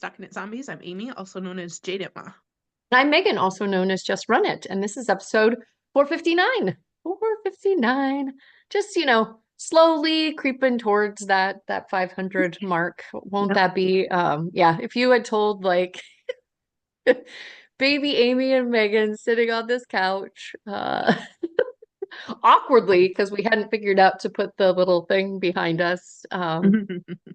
StockinetteZombies. I'm Amy, also known as Jaditma. I'm Megan, also known as Just Run It, and this is episode 459. 459. Just, slowly creeping towards that 500 mark. Won't Yep. that be yeah, if you had told like baby Amy and Megan sitting on this couch awkwardly because we hadn't figured out to put the little thing behind us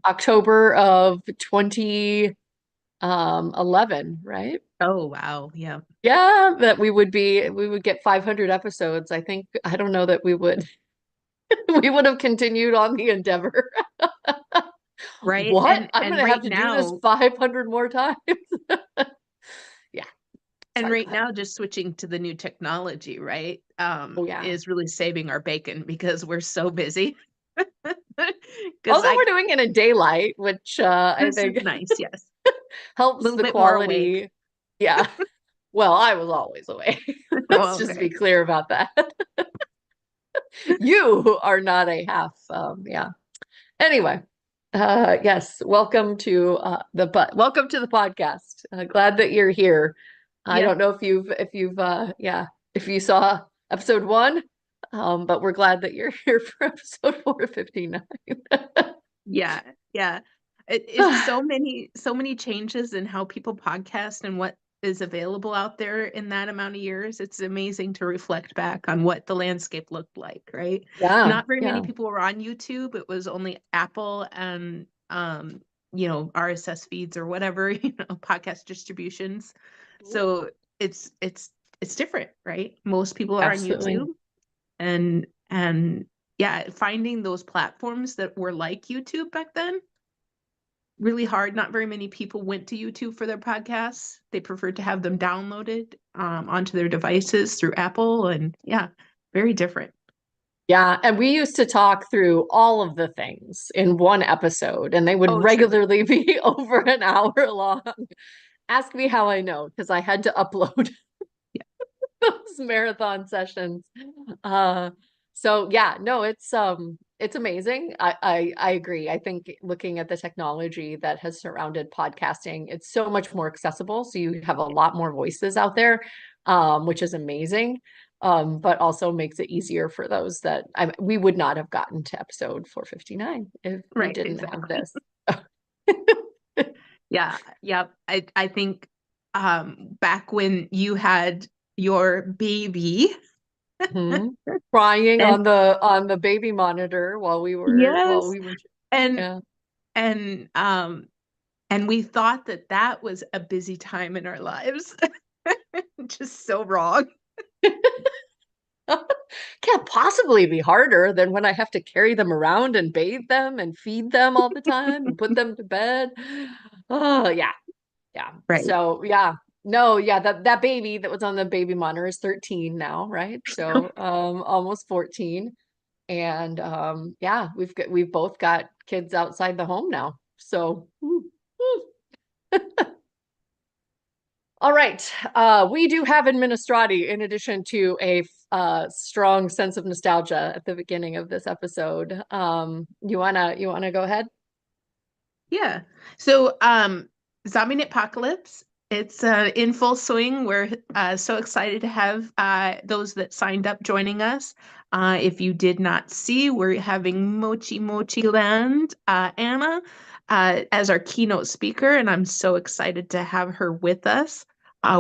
October of 2011, right? Oh, wow. Yeah. Yeah, that we would get 500 episodes. I don't know that we would we would have continued on the endeavor. Right. What? I'm And gonna have right to do this now, 500 more times. Yeah, and sorry, go right ahead. now, just switching to the new technology, right, Oh yeah. is really saving our bacon because we're so busy. Because Although we're doing it in daylight, which I this is think nice. Yes. A helps little the bit more awake. quality. Yeah. Well, I was always awake. Let's Oh, just be okay. clear about that. You are not a half, yeah. Anyway, yes, welcome to the podcast. Glad that you're here. I Yeah. don't know if you saw episode one, but we're glad that you're here for episode 459. Yeah. Yeah. It's so many changes in how people podcast and what is available out there in that amount of years. It's amazing to reflect back on what the landscape looked like, right? Yeah, Not very many yeah. people were on YouTube. It was only Apple and RSS feeds or whatever, podcast distributions. So it's different, right? Most people are on Absolutely. YouTube and yeah, finding those platforms that were like YouTube back then, really hard. Not very many people went to YouTube for their podcasts. They preferred to have them downloaded onto their devices through Apple. And yeah, very different. Yeah, and we used to talk through all of the things in one episode, and they would Oh, true. regularly be over an hour long. Ask me how I know, because I had to upload Yeah. those marathon sessions. Uh, so yeah, no, it's amazing. I agree. I think looking at the technology that has surrounded podcasting, it's so much more accessible. So you have a lot more voices out there, which is amazing. But also makes it easier for those we would not have gotten to episode 459 if we Right, didn't have exactly. this. Yeah, yeah. I think back when you had your baby Mhm. Crying and on the baby monitor while yes, we were and yeah. and um and we thought that that was a busy time in our lives. Just so wrong. Can't possibly be harder than when I have to carry them around and bathe them and feed them all the time and put them to bed. Oh yeah, yeah. Right. So yeah, no, yeah, that baby that was on the baby monitor is 13 now, right? So almost 14. And yeah, we've both got kids outside the home now. So all right. We do have Administrati in addition to a strong sense of nostalgia at the beginning of this episode. You wanna go ahead? Yeah. So, Zombie Apocalypse, it's in full swing. We're so excited to have those that signed up joining us. If you did not see, we're having Mochi Mochi Land, Anna, as our keynote speaker, and I'm so excited to have her with us.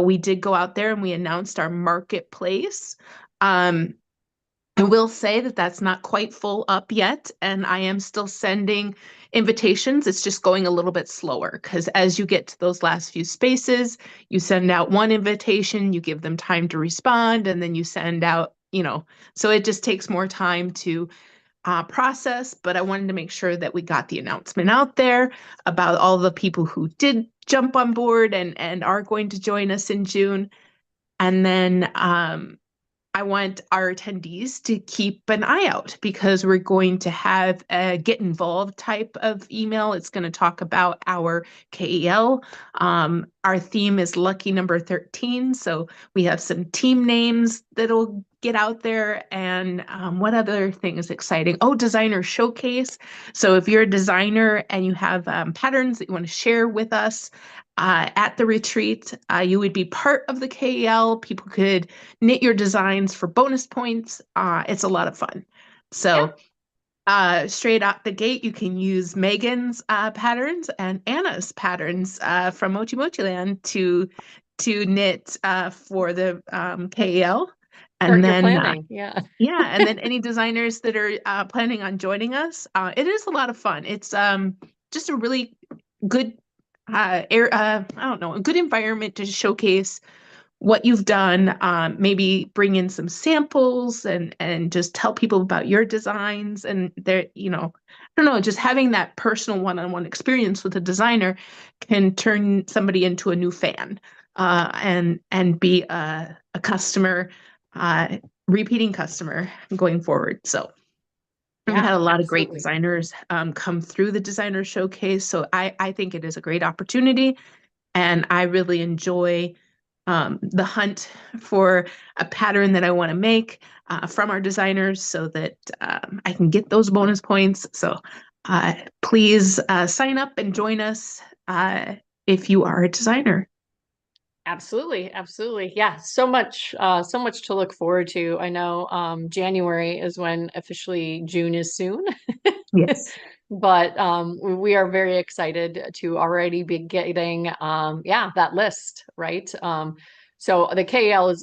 We did go out there and we announced our marketplace. Um, I will say that that's not quite full up yet, and I am still sending invitations. It's just going a little bit slower because as you get to those last few spaces, you send out one invitation, you give them time to respond, and then you send out, so it just takes more time to process. But I wanted to make sure that we got the announcement out there about all the people who did jump on board and are going to join us in June. And then I want our attendees to keep an eye out because we're going to have a get involved type of email. It's going to talk about our KEL. Our theme is lucky number 13. So we have some team names that'll get out there. And what other thing is exciting? Oh, designer showcase. So if you're a designer and you have patterns that you want to share with us at the retreat, you would be part of the KEL. People could knit your designs for bonus points. It's a lot of fun. Yeah. So straight out the gate, you can use Megan's patterns and Anna's patterns from Mochi Mochi Land to knit for the KEL. And Start your then planning. Yeah. yeah, and then any designers that are planning on joining us, it is a lot of fun. It's just a really good I don't know, a good environment to showcase what you've done, maybe bring in some samples and just tell people about your designs. And there, I don't know, just having that personal one-on-one experience with a designer can turn somebody into a new fan, and be a customer, repeating customer going forward. So we've Yeah, had a lot of great absolutely. designers come through the designer showcase. So I think it is a great opportunity, and I really enjoy the hunt for a pattern that I want to make from our designers so that I can get those bonus points. So please sign up and join us if you are a designer. Absolutely, absolutely. Yeah, so much to look forward to. I know January is when officially June is soon. Yes. But we are very excited to already be getting yeah, that list, right? So the KL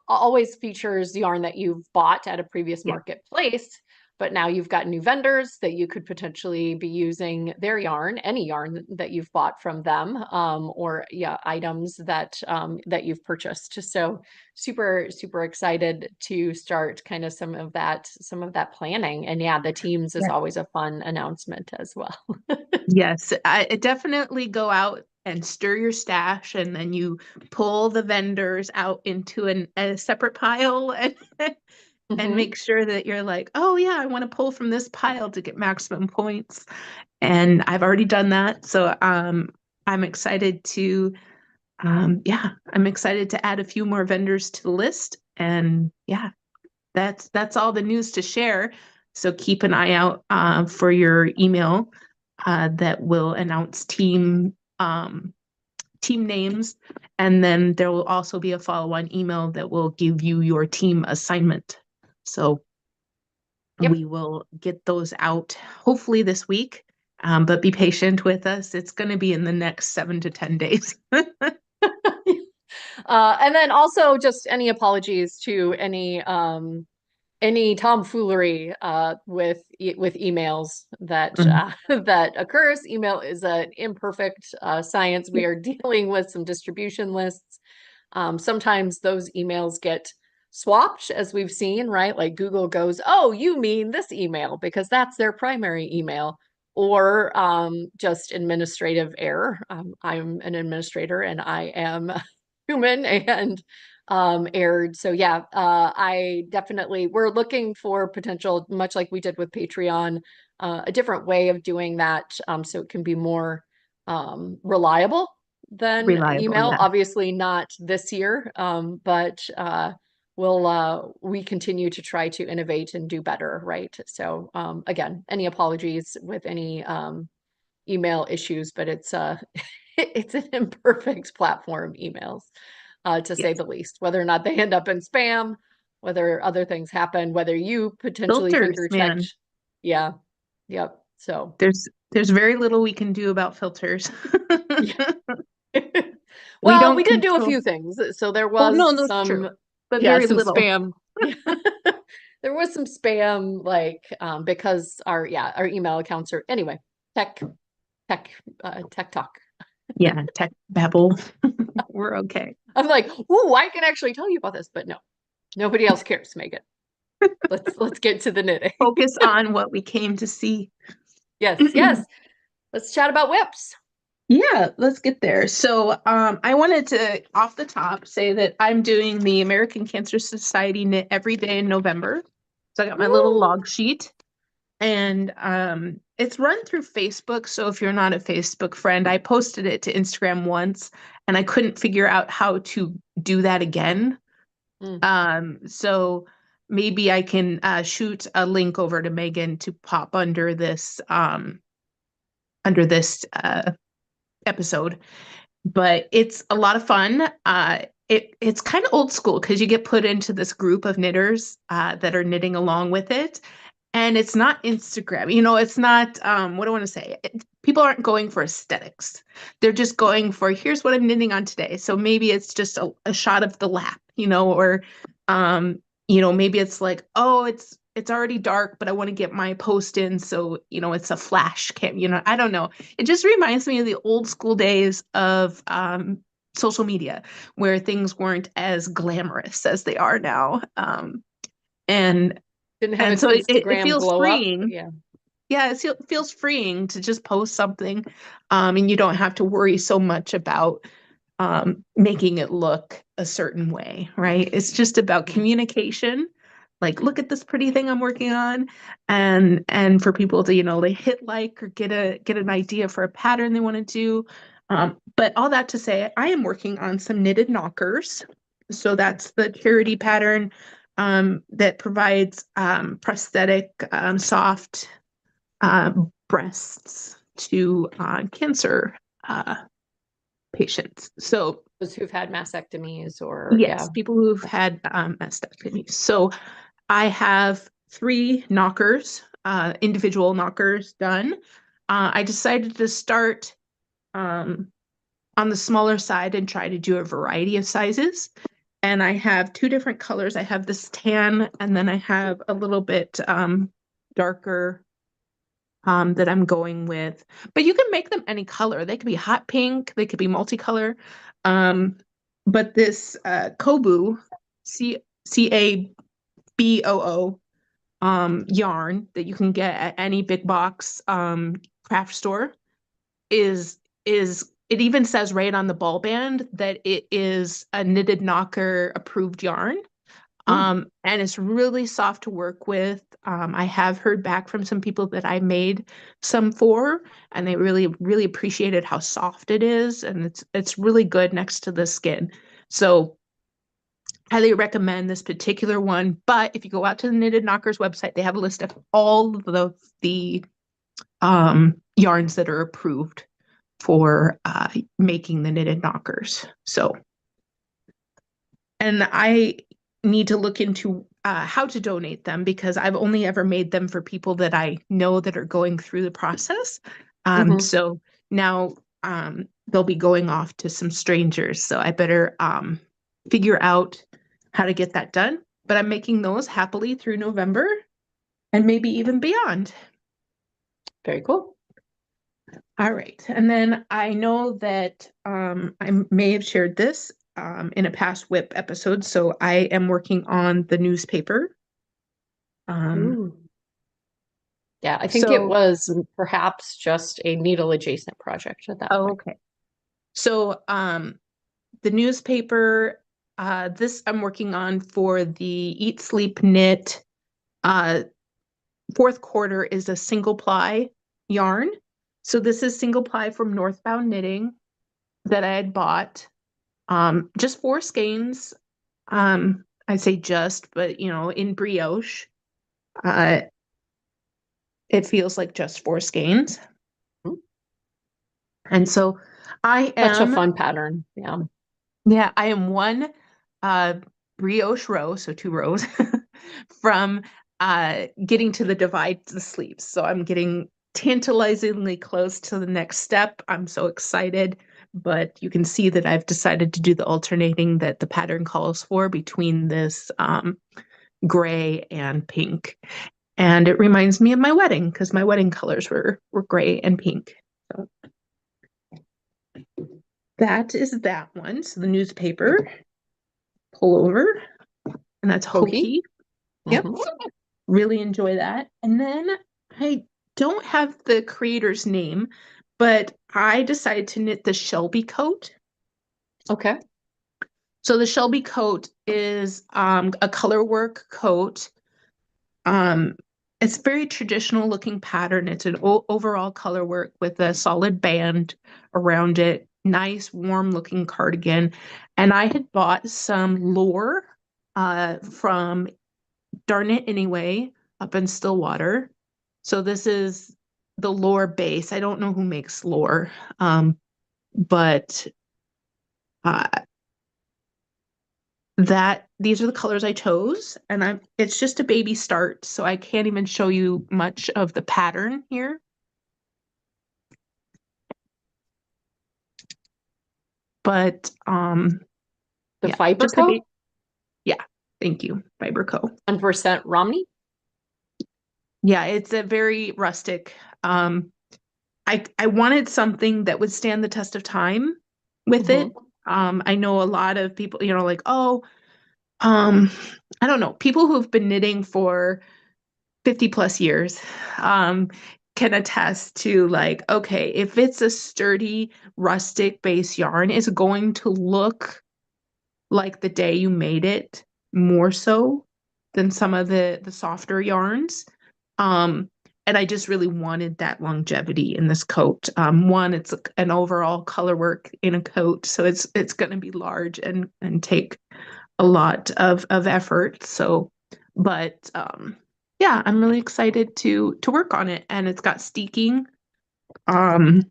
always features yarn that you've bought at a previous Yeah. marketplace, but now you've got new vendors that you could potentially be using their yarn, any yarn that you've bought from them, or yeah, items that you've purchased. So super excited to start kind of some of that planning. And yeah, the teams is Yeah. always a fun announcement as well. Yes. I definitely go out and stir your stash, and then you pull the vendors out into a separate pile and Hmm. make sure that you're like, oh yeah, I want to pull from this pile to get maximum points. And I've already done that. So I'm excited to yeah, I'm excited to add a few more vendors to the list. And yeah, that's all the news to share. So keep an eye out for your email that will announce team names, and then there will also be a follow-on email that will give you your team assignment. So Yep. we will get those out hopefully this week, but be patient with us. It's going to be in the next 7 to 10 days. And then also just any apologies to any tomfoolery with emails that Mhm. that occurs. Email is an imperfect science. We are dealing with some distribution lists. Sometimes those emails get swapped, as we've seen, right? Like Google goes, "Oh, you mean this email," because that's their primary email, or just administrative error. I'm an administrator, and I am human and aired. So yeah, I definitely we're looking for potential, much like we did with Patreon, a different way of doing that, so it can be more reliable than Reliable, email. yeah. Obviously not this year, but we continue to try to innovate and do better, right? So again, any apologies with any email issues, but it's it's an imperfect platform, emails, to say Yes. the least. Whether or not they end up in spam, whether other things happen, whether you potentially Filters, finger man. checked. Yeah. Yep. So There's very little we can do about filters. yeah. We Well, we don't did do a control. few things. So there Oh, was no, that's some, true, but yeah, very some little. spam. Yeah. There was some spam, like because our email accounts are anyway, tech, tech talk. Yeah, tech babble. We're okay. I'm like, ooh, I can actually tell you about this, but no, nobody else cares, Megan. Let's get to the knitting. Focus on what we came to see. Yes, yes. Let's chat about whips. Yeah, let's get there. So, I wanted to, off the top, say that I'm doing the American Cancer Society knit every day in November. So I got my little Woo! log sheet, and it's run through Facebook. So if you're not a Facebook friend, I posted it to Instagram once, and I couldn't figure out how to do that again. Mm. So maybe I can shoot a link over to Megan to pop under this episode. But it's a lot of fun. It's kind of old school because you get put into this group of knitters that are knitting along with it. And it's not Instagram, it's not, what do I want to say? People aren't going for aesthetics. They're just going for, here's what I'm knitting on today. So maybe it's just a shot of the lap, or, maybe it's like, oh, it's already dark, but I want to get my post in. So, it's a flash cam, I don't know. It just reminds me of the old school days of social media where things weren't as glamorous as they are now. And Didn't have and its so it Instagram feels glow up. freeing. Yeah. Yeah, it feels freeing to just post something, and you don't have to worry so much about making it look a certain way, right? It's just about Mhm. communication. Like, look at this pretty thing I'm working on, and for people to, they hit like or get an idea for a pattern they want to do. But all that to say, I am working on some knitted knockers. So that's the charity pattern that provides prosthetic, soft breasts to cancer uh, patients. So Those who've had mastectomies or, yeah. yes, people who've had mastectomies. So I have 3 knockers, individual knockers done. I decided to start um, on the smaller side and try to do a variety of sizes. And I have 2 different colors. I have this tan, and then I have a little bit darker that I'm going with. But you can make them any color. They could be hot pink, they could be multicolor. Um, but this Kobu, Caboo, yarn that you can get at any big box craft store is it even says right on the ball band that it is a knitted knocker approved yarn. Mm. And it's really soft to work with. I have heard back from some people that I made some for, and they really, really appreciated how soft it is, and it's really good next to the skin. So highly recommend this particular one. But if you go out to the Knitted Knockers website, they have a list of all of the yarns that are approved for making the knitted knockers. So, and I need to look into how to donate them because I've only ever made them for people that I know that are going through the process. Hmm. So now they'll be going off to some strangers. So I better figure out how to get that done. But I'm making those happily through November and maybe even beyond. Very cool. All right. And then I know that I may have shared this in a past WHIP episode. So I am working on the newspaper. Um, Ooh. Yeah, I think it so, was perhaps just a needle adjacent project at that oh, point. okay. So the newspaper, this I'm working on for the Eat, Sleep, Knit. Uh, fourth quarter is a single ply yarn. So this is single ply from Northbound Knitting that I had bought. Just 4 skeins. I say just, but in brioche, uh, it feels like just 4 skeins. Mm. And so I Such a am, fun pattern. Yeah. yeah, I am one uh, brioche row, so 2 rows, from getting to the divide the sleeves. So I'm getting tantalizingly close to the next step. I'm so excited, but you can see that I've decided to do the alternating that the pattern calls for between this gray and pink. And it reminds me of my wedding because my wedding colors were gray and pink. So that is that one. So the newspaper, pull over, and that's Hokey. Hokey. Yep, Hmm. really enjoy that. And then I don't have the creator's name, but I decided to knit the Shelby coat. Okay. So the Shelby coat is a color work coat. Um, it's very traditional looking pattern. It's an overall color work with a solid band around it. Nice, warm looking cardigan. And I had bought some lore from Darn It Anyway up in Stillwater. So this is the Lore base. I don't know who makes Lore, but uh, that these are the colors I chose, and it's just a baby start, so I can't even show you much of the pattern here. But The yeah, Fiber just a Co. baby. Yeah, thank you, Fiber Co. 100% Romney. Yeah, it's a very rustic. I wanted something that would stand the test of time with Hmm. it. I know a lot of people, like, oh, um, I don't know, people who've been knitting for 50 plus years, can attest to like, okay, if it's a sturdy, rustic base yarn, it's going to look like the day you made it more so than some of the softer yarns. Um, and I just really wanted that longevity in this coat. One, it's an overall color work in a coat, so it's going to be large and take a lot of effort. So, but yeah, I'm really excited to work on it, and it's got steeking, um,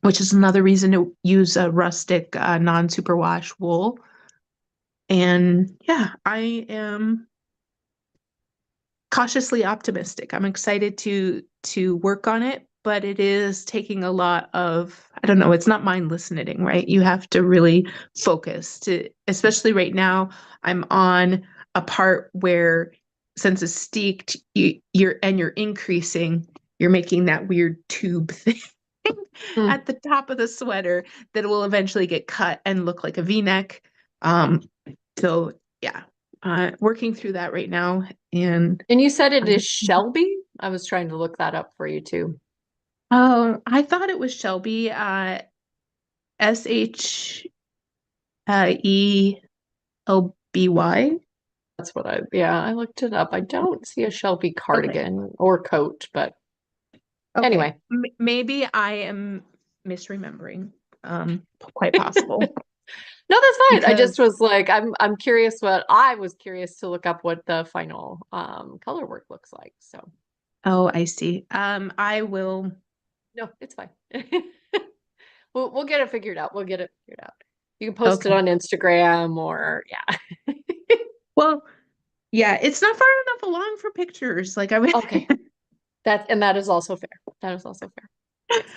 which is another reason to use a rustic non-superwash wool. And yeah, I am cautiously optimistic. I'm excited to work on it, but it is taking a lot of, I don't know, it's not mindless knitting, right? You have to really focus to, especially right now, I'm on a part where since it's steeked, you're increasing, you're making that weird tube thing Mm. at the top of the sweater that will eventually get cut and look like a V-neck. Um, so yeah, working through that right now. And And you said it I'm is just, Shelby? I was trying to look that up for you too. oh, I thought it was Shelby, Shelby. That's what I looked it up. I don't see a Shelby Okay. cardigan or coat, but Okay. anyway. Maybe I am misremembering. Quite possible No, that's fine. I just because, was like, I'm curious what I was curious to look up what the final color work looks like. So oh, I see. I will. no, it's fine. We'll get it figured out. We'll get it figured out. You can post it Okay. on Instagram or yeah. Well, yeah, it's not far enough along for pictures. Like I would, Okay. That is also fair. That is also fair.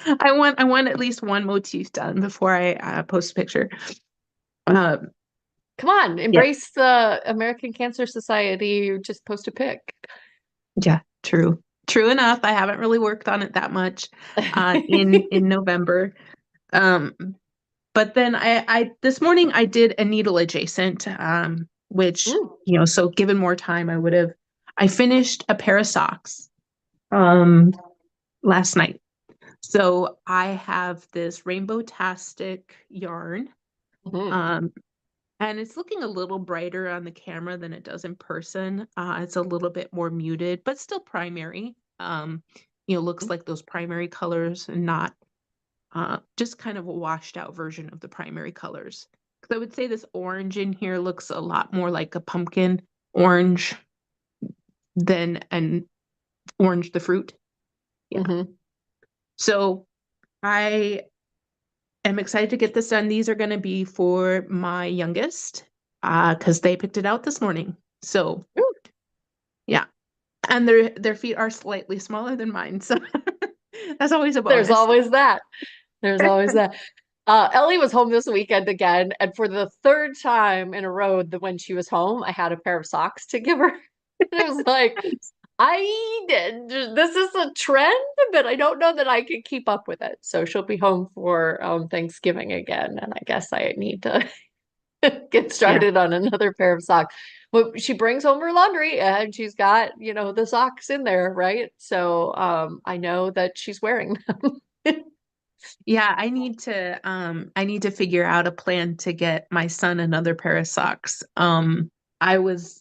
Yes. I want at least one motif done before I post a picture. Um, Come on, yeah, embrace the American Cancer Society. Just post a pic. yeah, true. True enough. I haven't really worked on it that much in November. Um, but then I this morning I did a needle adjacent, which, Mm, so given more time, I finished a pair of socks um last night. So I have this rainbow-tastic yarn. mhm. Um, and it's looking a little brighter on the camera than it does in person. It's a little bit more muted, but still primary. Looks like those primary colors and not just kind of a washed out version of the primary colors. Because I would say this orange in here looks a lot more like a pumpkin orange than an orange the fruit. Yeah. Mhm. So I am excited to get this done. These are going to be for my youngest because they picked it out this morning. So Ooh, yeah, and their feet are slightly smaller than mine, so that's always a there's bonus. always that. There's always that. Ellie was home this weekend again, and for the third time in a row, when she was home, I had a pair of socks to give her. And it was like, this is a trend, but I don't know that I can keep up with it. So she'll be home for Thanksgiving again, and I guess I need to get Yeah, started on another pair of socks. Well, she brings home her laundry and she's got, the socks in there, right? So I know that she's wearing them. yeah. I need to figure out a plan to get my son another pair of socks. I was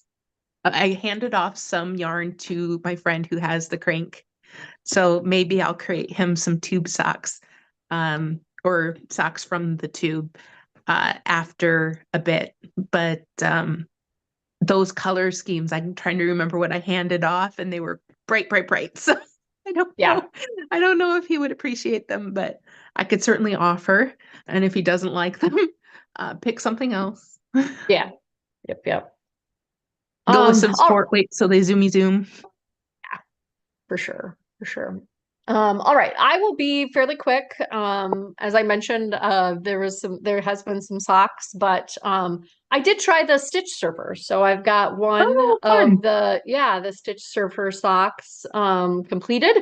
I handed off some yarn to my friend who has the crank, so maybe I'll create him some tube socks, or socks from the tube. after a bit. But those color schemes, I'm trying to remember what I handed off, and they were bright, bright, bright. So I don't Yeah. know. I don't know if he would appreciate them, but I could certainly offer. And if he doesn't like them, pick something else. Yeah. Yep. Yep. Go with some All sport weight so they zoomy zoom. For sure, for sure. All right, I will be fairly quick. As I mentioned, there has been some socks, but I did try the Stitch Surfer. So I've got one Oh, of fun. the Stitch Surfer socks completed.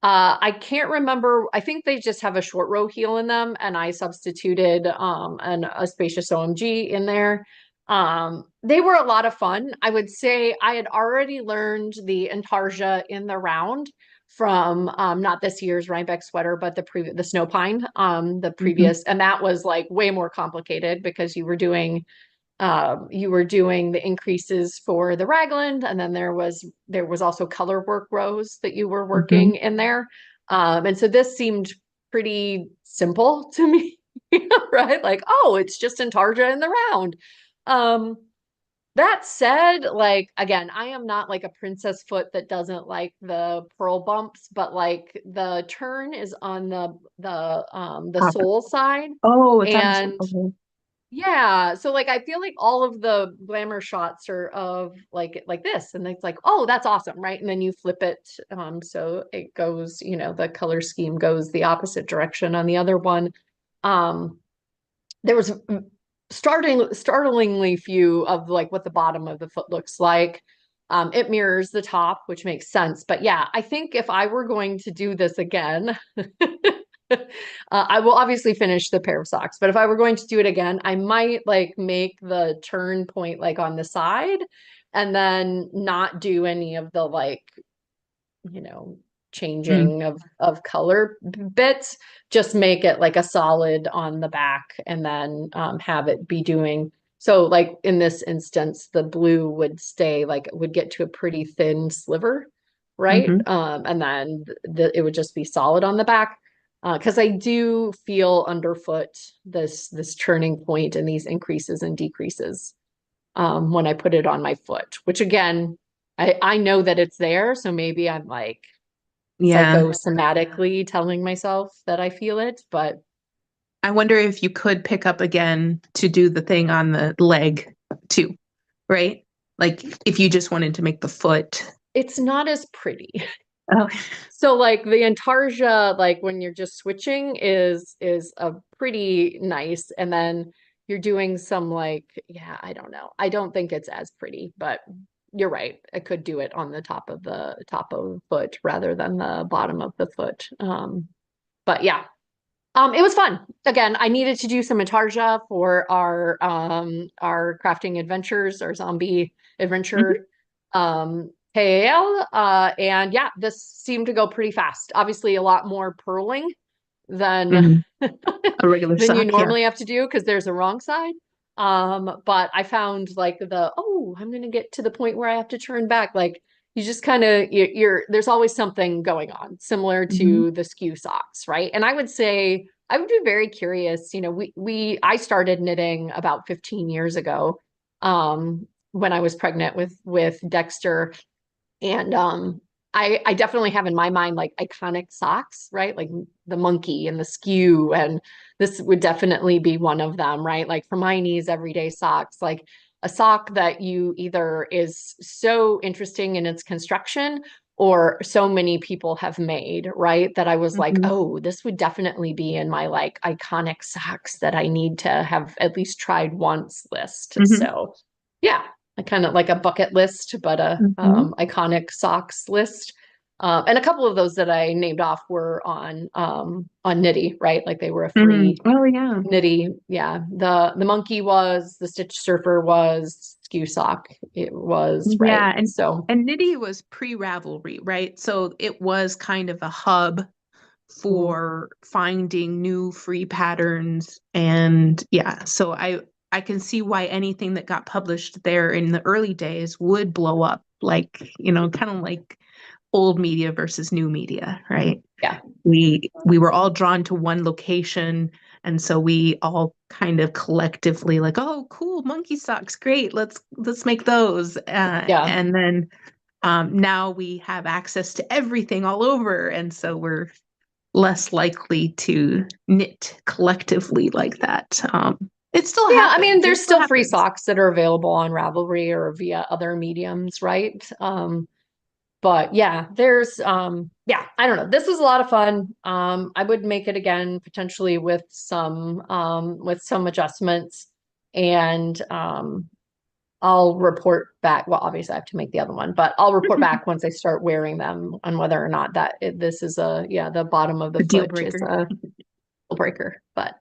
I can't remember. I think they just have a short row heel in them, and I substituted a spacious OMG in there. They were a lot of fun. I would say I had already learned the Intarsia in the round from not this year's Rhinebeck sweater, but the Snow Pine, the Hmm. previous, and that was like way more complicated because you were doing the increases for the raglan, and then there was also color work rows that you were Hmm. working in there. And so this seemed pretty simple to me, right? Like, oh, it's just Intarsia in the round. Um, that said, like again, I am not like a princess foot that doesn't like the pearl bumps, but like the turn is on the Top. sole side. Oh, it's on the And okay. yeah, so like I feel like all of the glamour shots are of like this, and it's like, oh, that's awesome, right? And then you flip it, so it goes, the color scheme goes the opposite direction on the other one. Um, there was startlingly few of like what the bottom of the foot looks like. It mirrors the top, which makes sense. But yeah, I think if I were going to do this again, I will obviously finish the pair of socks, but if I were going to do it again, I might like make the turn point like on the side and then not do any of the like, you know, Mm. changing of color bits, just make it like a solid on the back and then have it be doing so like in this instance, the blue would stay like would get to a pretty thin sliver, right? Hmm. And then it would just be solid on the back. Because I do feel underfoot this turning point and these increases and decreases when I put it on my foot, which again, I know that it's there, so maybe I'm like Yeah. psychosomatically telling myself that I feel it, but I wonder if you could pick up again to do the thing on the leg too, right? Like if you just wanted to make the foot. it's not as pretty. Oh. So like the Intarsia, like when you're just switching is a pretty nice, and then you're doing some like, yeah, I don't know. I don't think it's as pretty, but you're right. I could do it on the top of the foot rather than the bottom of the foot. But yeah, it was fun. Again, I needed to do some Intarsia for our crafting adventures, our zombie Hmm. adventure KAL. And yeah, this seemed to go pretty fast. Obviously, a lot more purling than Hmm. A regular than you sock, yeah. normally have to do because there's a wrong side. But I found like I'm gonna get to the point where I have to turn back. Like you just kind of you're there's always something going on, similar Hmm. to the skew socks, right? And I would say I would be very curious. I started knitting about 15 years ago, when I was pregnant with Dexter, and I definitely have in my mind like iconic socks, right? Like the monkey and the skew, and this would definitely be one of them, right? Like Hermione's everyday socks, like a sock that you either is so interesting in its construction or so many people have made, right? That I was like, Hmm. oh, this would definitely be in my like iconic socks that I need to have at least tried once list. Hmm. So yeah, kind of like a bucket list, but a Hmm. iconic socks list. And a couple of those that I named off were on Knitty, right? Like they were a Hmm. free Oh yeah. Knitty. Yeah, the monkey was, the Stitch Surfer was, Skew Sock it was, right? Yeah, So and Knitty was pre-Ravelry, right? So it was kind of a hub mm, for finding new free patterns. And yeah, so I can see why anything that got published there in the early days would blow up, like, kind of like old media versus new media, right? Yeah. We were all drawn to one location, and so we all kind of collectively like, oh, cool, monkey socks, great, let's make those. Yeah. And then now we have access to everything all over, and so we're less likely to knit collectively like that. It still Yeah, I mean, happens. It there's still still free happens. socks that are available on Ravelry or via other mediums, right? But yeah, there's yeah, I don't know. This was a lot of fun. I would make it again potentially with some adjustments, and I'll report back. Well, obviously I have to make the other one, but I'll report back once I start wearing them on whether or not this is the bottom of the A deal foot is breaker. a deal breaker. But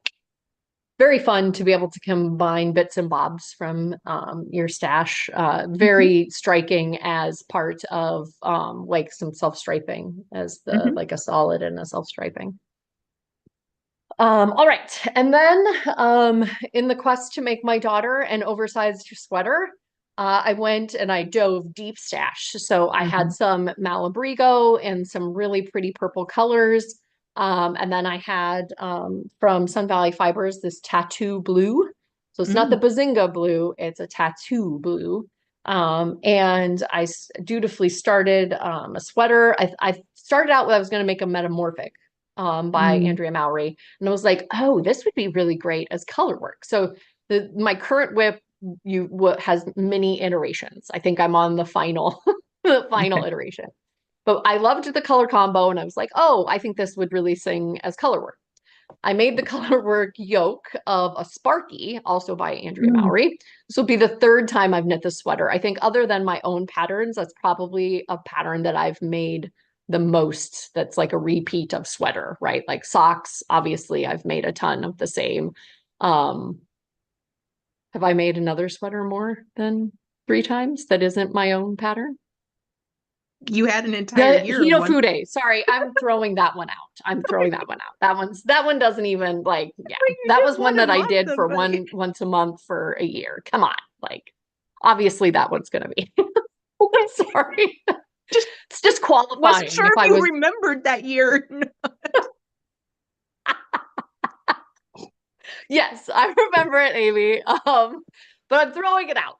very fun to be able to combine bits and bobs from your stash. Mhm, Very striking as part of like some self-striping as the mhm. like a solid and a self-striping. All right. And then in the quest to make my daughter an oversized sweater, I went and I dove deep stash. So I had Mhm, some Malabrigo and some really pretty purple colors. And then I had from Sun Valley Fibers this tattoo blue. So it's not the mm, Bazinga blue, it's a tattoo blue. And dutifully started a sweater. I started out with I was going to make a metamorphic by mm. Andrea Mowry. And I was like, oh, this would be really great as color work. So my current whip has many iterations. I think I'm on the final the final iteration. But I loved the color combo and I was like, oh, I think this would really sing as color work. I made the color work yoke of a Sparky, also by Andrea Mm. Mowry. This will be the third time I've knit this sweater. I think other than my own patterns, that's probably a pattern that I've made the most that's like a repeat of sweater, right? Like socks, obviously, I've made a ton of the same. Um, have I made another sweater more than 3 times that isn't my own pattern? You had an entire The year of one. Hinofude. Sorry, I'm throwing that one out. I'm throwing that one out. That one doesn't even like, yeah. Well, you That did was one one a that I month did of for it. once a month for a year. Come on. Like obviously that one's gonna be. Okay. Sorry. Just It's just wasn't qualifying sure if if I you was remembered that year. yes, I remember it, Amy. But I'm throwing it out.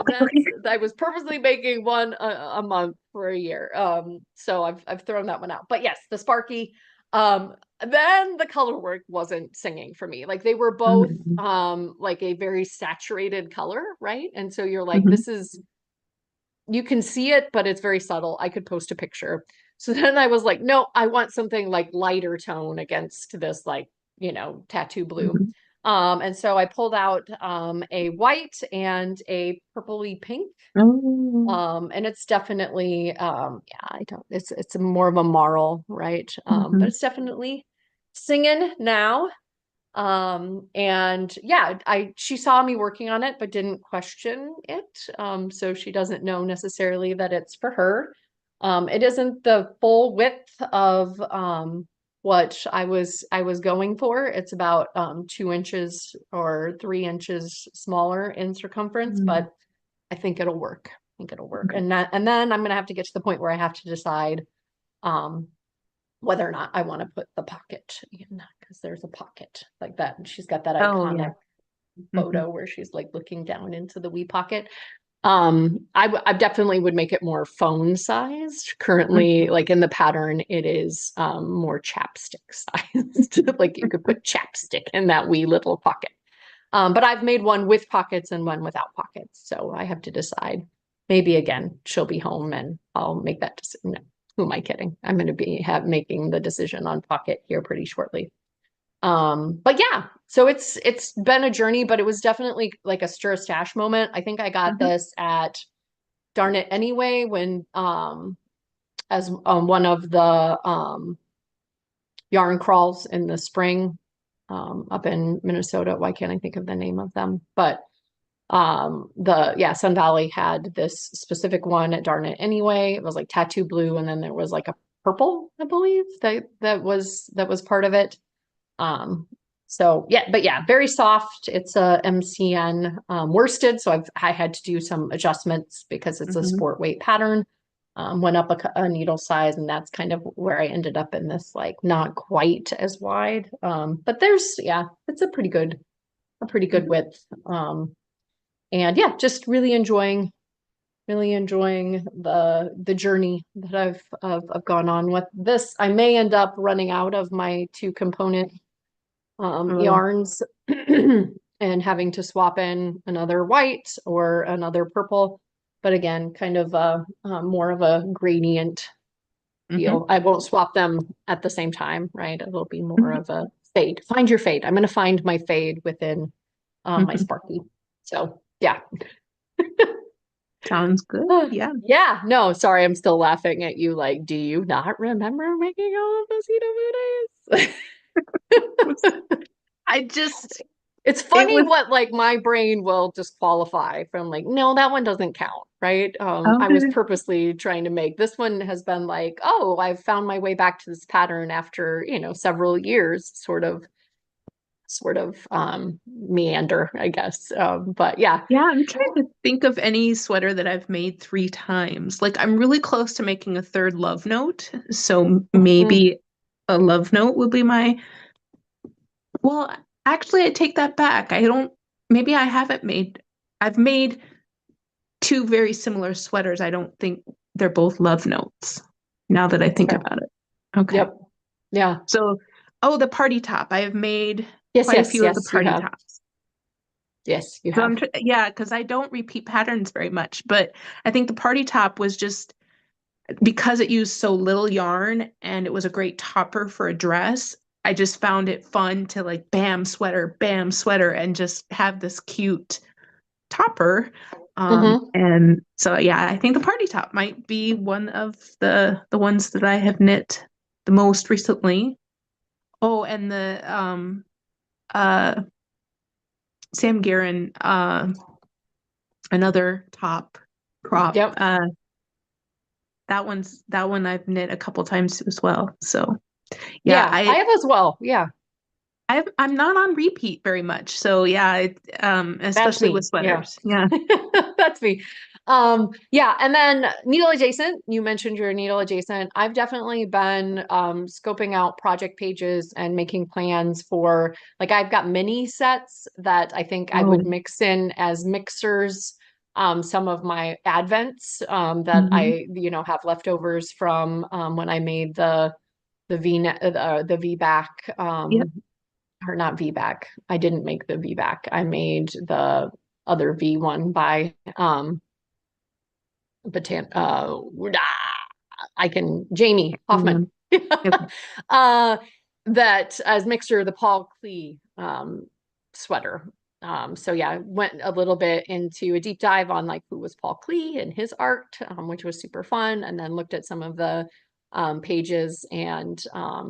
That's I was purposely making one a month for a year. So I've thrown that one out. But yes, the Sparky. Then the color work wasn't singing for me. Like they were both Mhm, like a very saturated color, right? And so you're like, mhm, this is you can see it, but it's very subtle. I could post a picture. So then I was like, no, I want something like lighter tone against this, like, tattoo blue. mhm. And so I pulled out a white and a purpley pink. Oh. And it's definitely yeah, I don't it's more of a marl, right? But Mhm, it's definitely singing now. And yeah, she saw me working on it, but didn't question it. So she doesn't know necessarily that it's for her. It isn't the full width of what I was going for. It's about 2 inches or 3 inches smaller in circumference, mm, but I think it'll work. I think it'll work. okay. And then I'm gonna have to get to the point where I have to decide um whether or not I want to put the pocket in because there's a pocket like that. And she's got that Oh yeah. iconic Mhm, photo where she's like looking down into the wee pocket. I definitely would make it more phone sized. Currently, mhm, like in the pattern, it is more chapstick sized. Like you could put chapstick in that wee little pocket. But I've made one with pockets and one without pockets. So I have to decide. Maybe again, she'll be home and I'll make that decision. No, who am I kidding? I'm going to be making the decision on pocket here pretty shortly. But yeah, so it's been a journey, but it was definitely like a stir stash moment. I think I got mhm, this at Darn It Anyway when as one of the yarn crawls in the spring up in Minnesota. Why can't I think of the name of them? But Sun Valley had this specific one at Darn It Anyway. It was like tattoo blue, and then there was like a purple, I believe, that was part of it. Um, so yeah, but yeah, very soft. It's a MCN worsted, so I had to do some adjustments because it's a mhm. sport weight pattern. went up a needle size, and that's kind of where I ended up in this like not quite as wide. But there's yeah, it's a pretty good Mhm. width. And yeah, just really enjoying the journey that I've gone on with this. I may end up running out of my two component Oh, yarns and having to swap in another white or another purple. But again, kind of more of a gradient mhm. feel. I won't swap them at the same time, right? It'll be more Mhm. of a fade. Find your fade. I'm going to find my fade within my Mhm. Sparky. So yeah. Sounds good. Yeah. Yeah, no, sorry, I'm still laughing at you. Like, do you not remember making all of those Ito days? I just, It's it funny was, what like my brain will disqualify from like, no, that one doesn't count, right? I was okay. purposely trying to make this one has been like, oh, I've found my way back to this pattern after, several years, sort of meander, I guess. But yeah. Yeah, I'm trying to think of any sweater that I've made 3 times. Like, I'm really close to making a third love note. So Mhm. maybe a love note would be my, well, actually, I take that back. I don't, maybe I haven't made, I've made two very similar sweaters. I don't think they're both love notes now that I That's think fair. about it. Okay. Yep. Yeah. So, oh, the party top. I have made Yes, quite a yes, few of the yes, you party have. tops. Yes, you So have. yeah, because I don't repeat patterns very much, but I think the party top was just because it used so little yarn and it was a great topper for a dress. I just found it fun to like bam, sweater, and just have this cute topper. Hmm. And so yeah, I think the party top might be one of the ones that I have knit the most recently. Oh, and the uh Sam Guerin another top crop. Yep. That one I've knit a couple times as well. So yeah, Yeah, I have as well. Yeah, I'm not on repeat very much. So yeah, that's especially with me. Yeah. sweaters. Yeah. That's me. Yeah, and then needle adjacent, you mentioned your needle adjacent. I've definitely been scoping out project pages and making plans for like I've got mini sets that I think I would Oh. mix in as mixers. Some of my advents that Hmm. I have leftovers from when I made the the V back Yep. or not V back. I didn't make the V back. I made the other V one by Batan I can Jamie Hoffman. Mm, yep. uh that as mixture the Paul Klee sweater. So yeah, I went a little bit into a deep dive on like who was Paul Klee and his art, which was super fun, and then looked at some of the pages. And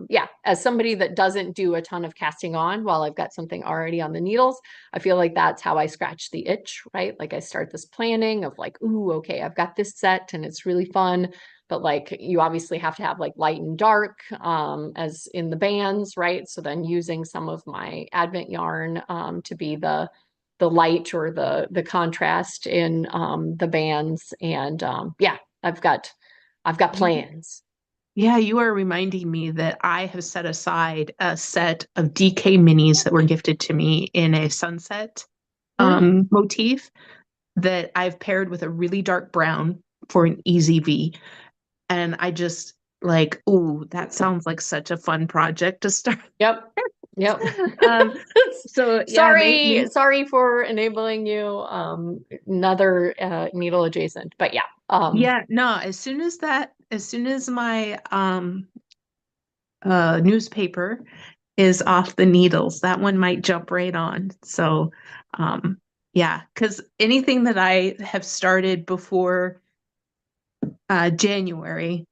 yeah, as somebody that doesn't do a ton of casting on while I've got something already on the needles, I feel like that's how I scratch the itch, right? Like I start this planning of like, ooh, okay, I've got this set and it's really fun. But like you obviously have to have like light and dark as in the bands, right? So then using some of my Advent yarn to be the light or the contrast in the bands. And yeah, I've got plans. Yeah, you are reminding me that I have set aside a set of DK minis that were gifted to me in a sunset Hmm? motif that I've paired with a really dark brown for an easy V. And I just like, ooh, that sounds like such a fun project to start. Yep. Yep. um, so yeah, Sorry, sorry for enabling you. Another needle adjacent, but yeah. yeah, no, as soon as my newspaper is off the needles, that one might jump right on. So yeah, because anything that I have started before January,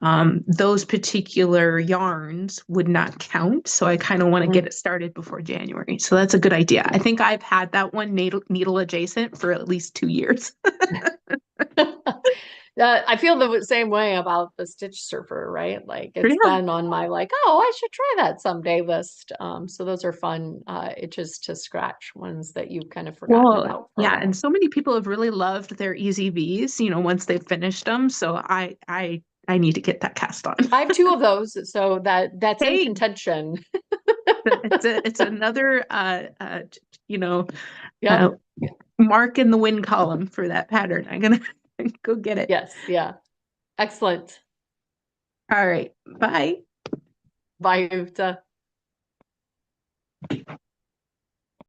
those particular yarns would not count. So I kind of want to get it started before January. So that's a good idea. I think I've had that one needle adjacent for at least 2 years. I feel the same way about the Stitch Surfer, right? Like Yeah. it's been on my like, oh, I should try that someday list. So those are fun itches to scratch, ones that you've kind of forgotten Well, about for a yeah, and while. so many people have really loved their Easy V's, once they've finished them. So I need to get that cast on. I have two of those, so that's in Hey, contention. it's another you know uh, Yep. mark in the win column for that pattern. I'm gonna go get it. Yes. Yeah. Excellent. All right, bye. Bye, Uvta.